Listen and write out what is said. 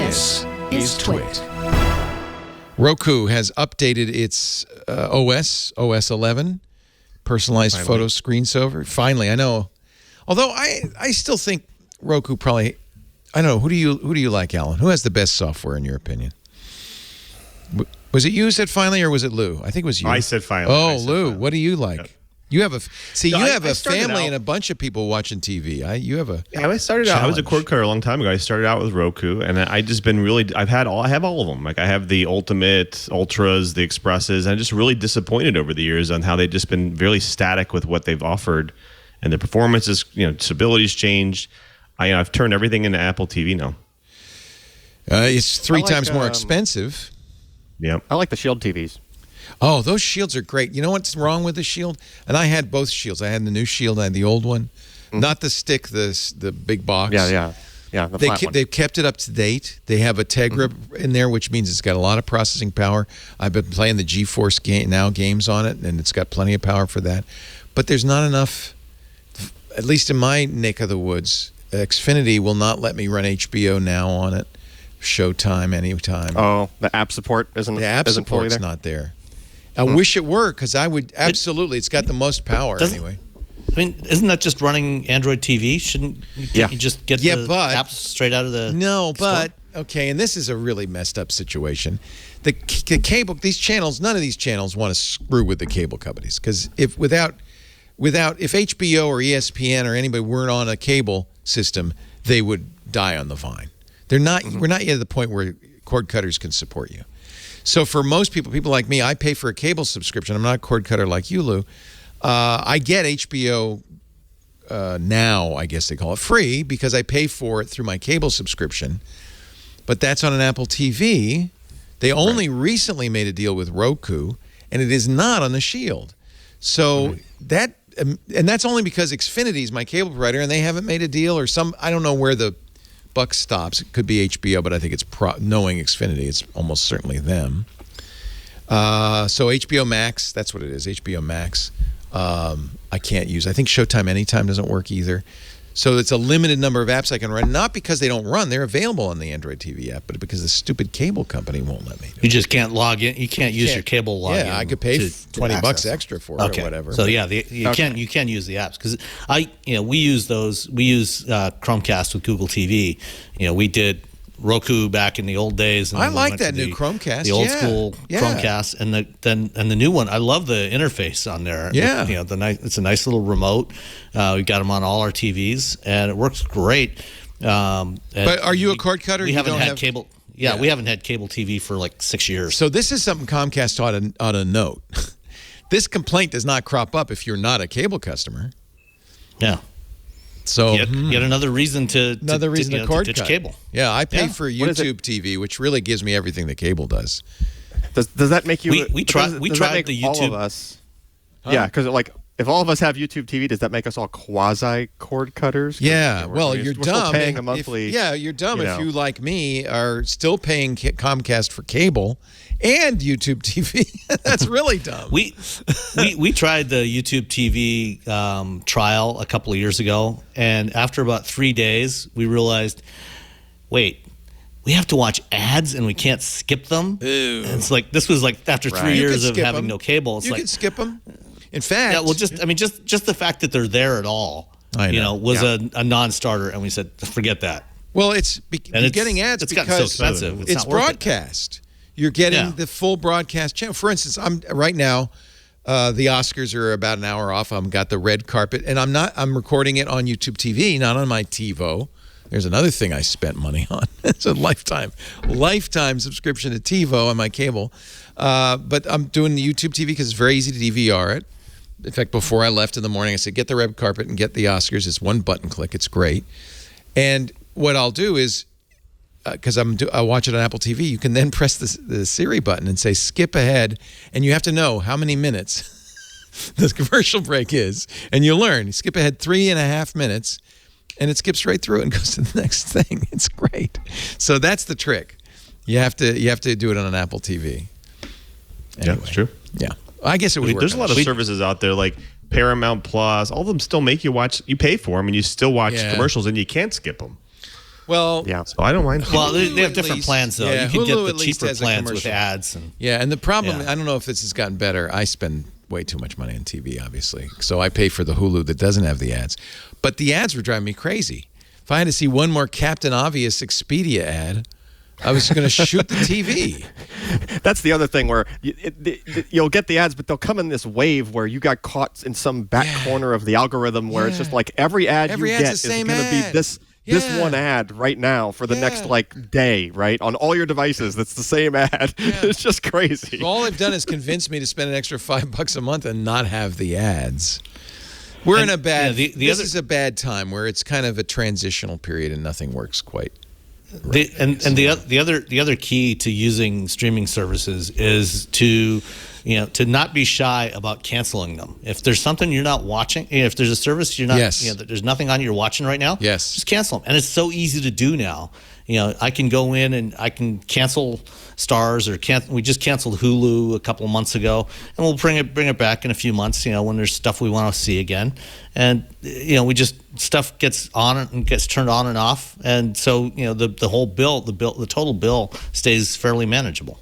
This is TWiT. Roku has updated its OS 11, personalized photo screensaver. Finally, I know. Although I still think Roku probably, I don't know, who do you like, Alan? Who has the best software in your opinion? Was it you said finally, or was it Lou? I think it was you. I said finally. Oh, Lou, finally. What do you like? Yep. You have a family and a bunch of people watching TV. I started out. I was a cord cutter a long time ago. I started out with Roku, and I just been really. I have all of them. Like I have the Ultimate, Ultras, the Expresses, and I'm just really disappointed over the years on how they've just been really static with what they've offered, and the performance is, stability's changed. I've turned everything into Apple TV now. It's three times more expensive. Yep. I like the Shield TVs. Oh, those Shields are great. You know what's wrong with the Shield? And I had both Shields. I had the new Shield. I had the old one. Not the stick, the big box. Yeah. The flat one. They've kept it up to date. They have a Tegra in there, which means it's got a lot of processing power. I've been playing the GeForce games on it, and it's got plenty of power for that. But there's not enough, at least in my neck of the woods. Xfinity will not let me run HBO Now on it. Showtime anytime. Oh, the app support isn't the app support's not there. I wish it were, because I would absolutely. It's got the most power anyway. I mean, isn't that just running Android TV? Shouldn't you just get the apps straight out of the store? Okay, and this is a really messed up situation. The cable, these channels, none of these channels want to screw with the cable companies, because if HBO or ESPN or anybody weren't on a cable system, they would die on the vine. They're not. We're not yet at the point where cord cutters can support you. So for most people like me, I pay for a cable subscription. I'm not a cord cutter like you, Lou. I get HBO Now, I guess they call it, free, because I pay for it through my cable subscription. But that's on an Apple TV. They only recently made a deal with Roku, and it is not on the Shield. So that's only because Xfinity is my cable provider, and they haven't made a deal, or I don't know where the buck stops. It could be HBO, but I think it's knowing Xfinity, it's almost certainly them. So HBO Max, that's what it is, HBO Max. I can't use. I think Showtime Anytime doesn't work either. So it's a limited number of apps I can run, not because they don't run. They're available on the Android TV app, but because the stupid cable company won't let me do it. You just can't log in. You can't use your cable login. Yeah, I could pay $20 extra for it or whatever. So yeah, you can use the apps, because we use those. We use Chromecast with Google TV. We did Roku back in the old days. And I like that new Chromecast. The old school Chromecast, and the new one. I love the interface on there. Yeah, it's a nice little remote. We got them on all our TVs, and it works great. But are you a cord cutter? We haven't had cable. Yeah, we haven't had cable TV for like 6 years. So this is something Comcast ought to note. This complaint does not crop up if you're not a cable customer. Yeah. So yet another reason to cord ditch cut. cable. Yeah, I pay for YouTube TV, which really gives me everything that cable does. Does that make you? We tried the YouTube. All of us. Yeah, because if all of us have YouTube TV, does that make us all quasi cord cutters? Yeah. Well, you're dumb. Still paying a monthly. You're dumb if you, like me, are still paying Comcast for cable and YouTube TV. That's really dumb. We tried the YouTube TV trial a couple of years ago, and after about 3 days, we realized, wait, we have to watch ads and we can't skip them. Ew. And it's like this was like after 3 years of having no cable. It's you can skip them. In fact, just the fact that they're there at all, was a non-starter, and we said forget that. Well, you're getting ads it's because gotten so expensive. It's broadcast. You're getting the full broadcast channel. For instance, I'm right now. The Oscars are about an hour off. I've got the red carpet, and I'm recording it on YouTube TV, not on my TiVo. There's another thing I spent money on. It's a lifetime subscription to TiVo on my cable. But I'm doing the YouTube TV because it's very easy to DVR it. In fact, before I left in the morning, I said, get the red carpet and get the Oscars. It's one button click. It's great. And what I'll do is, because I watch it on Apple TV, you can then press the Siri button and say skip ahead, and you have to know how many minutes the commercial break is, and you learn. You skip ahead 3.5 minutes, and it skips right through and goes to the next thing. It's great. So that's the trick. You have to do it on an Apple TV. Anyway, yeah, that's true. Yeah, I guess it would work. There's a lot of services out there like Paramount Plus. All of them still make you watch. You pay for them, and you still watch commercials, and you can't skip them. Well, Yeah. So I don't mind. Well, they have at different least- plans, though. yeah, You can Hulu get at the least cheaper has a plans with commercial. ads. And Yeah, and the problem, Yeah. I don't know if this has gotten better. I spend way too much money on TV, obviously. So I pay for the Hulu that doesn't have the ads. But the ads were driving me crazy. If I had to see one more Captain Obvious Expedia ad, I was going to shoot the TV. That's the other thing where you'll get the ads, but they'll come in this wave where you got caught in some back corner of the algorithm where it's just like every ad Every you ad's get the is same going to be ad. this one ad right now for the next day, right? On all your devices, that's the same ad. It's just crazy. All they've done is convince me to spend an extra $5 a month and not have the ads. We're in a bad. This is a bad time where it's kind of a transitional period and nothing works quite. The other key to using streaming services is to not be shy about canceling them. If there's something you're not watching, if there's a service you're not, there's nothing on you're watching right now, just cancel them. And it's so easy to do now. I can go in and I can cancel Stars or we just canceled Hulu a couple of months ago, and we'll bring it back in a few months. When there's stuff we want to see again, and stuff gets on and gets turned on and off, and so the whole bill, the total bill stays fairly manageable.